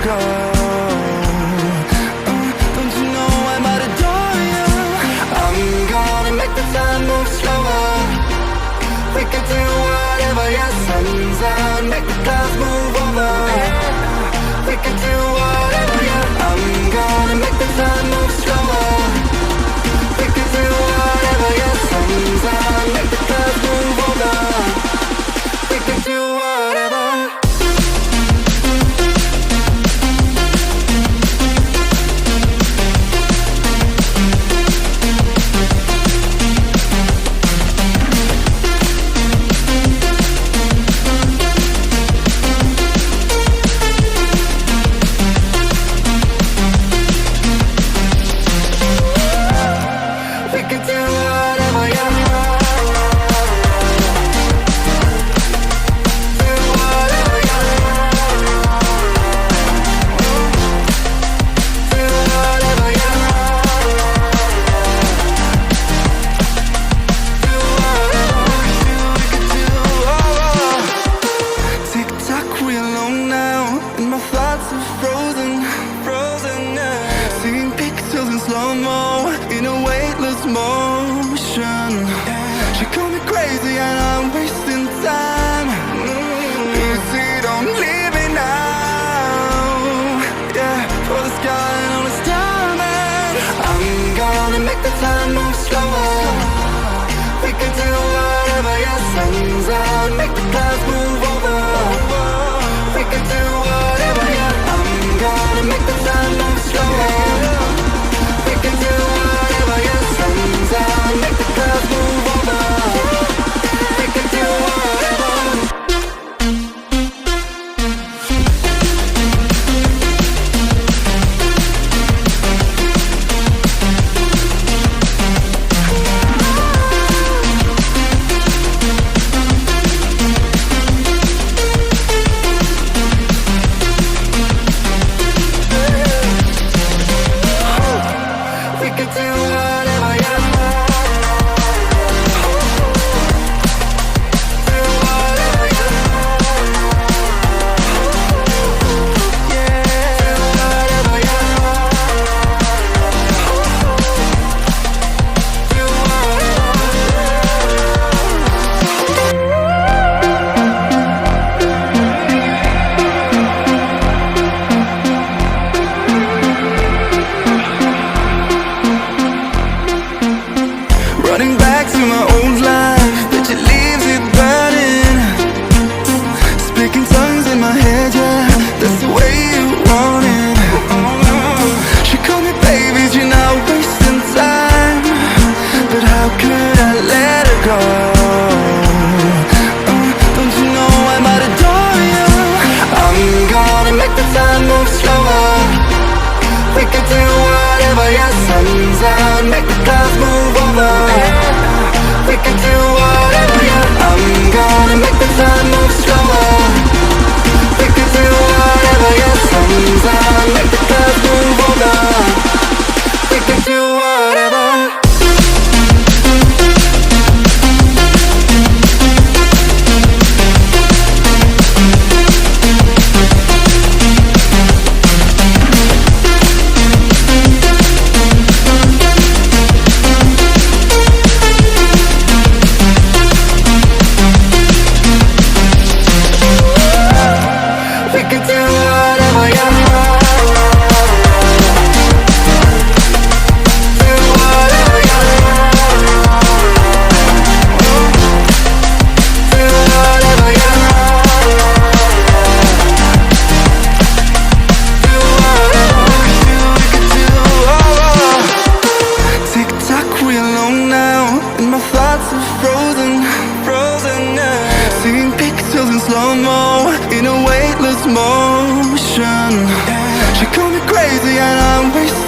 go. Don't you know I might adore you? I'm gonna make the time move slower. We can do whatever, yeah, sun's out, make the clouds move over. We can do whatever, yeah. I'm gonna make the time move slower. We can do whatever, yeah, sun's out, make the clouds move over. We can do whatever. Motion. She called me crazy and I'm wasting time. Easy, don't leave me now. Yeah, for the sky and all the diamond. I'm gonna make the time move slower. We can do whatever, yeah, sun's out, make the clouds move over. We can do whatever, yeah. I'm gonna make the time move slower. We can do whatever, yeah, sun's out, make the clouds move over. We can do whatever. We can do whatever, yeah. Do whatever, yeah. Yeah, do whatever, yeah. Do running back to my old life, but it leaves it burning. Speaking tongues in my head, yeah, that's the way you want it. She called me baby, you're not wasting time. But how could I let her go? Don't you know I might adore you? I'm gonna make the time move slower. We can do whatever, yeah, sun's out, make the clouds move over. We can do whatever, yeah. I'm gonna make the time move slower. We can do whatever, yeah, sun's out, make the clouds move over. We can do whatever. We can do whatever, yeah. Do whatever, yeah. Do whatever, yeah. Do whatever, we can do whatever. Tick tock, we alone now, and my thoughts are frozen, yeah. Seeing pixels in slow-mo, in a weightless motion. She called me crazy and I'm wasting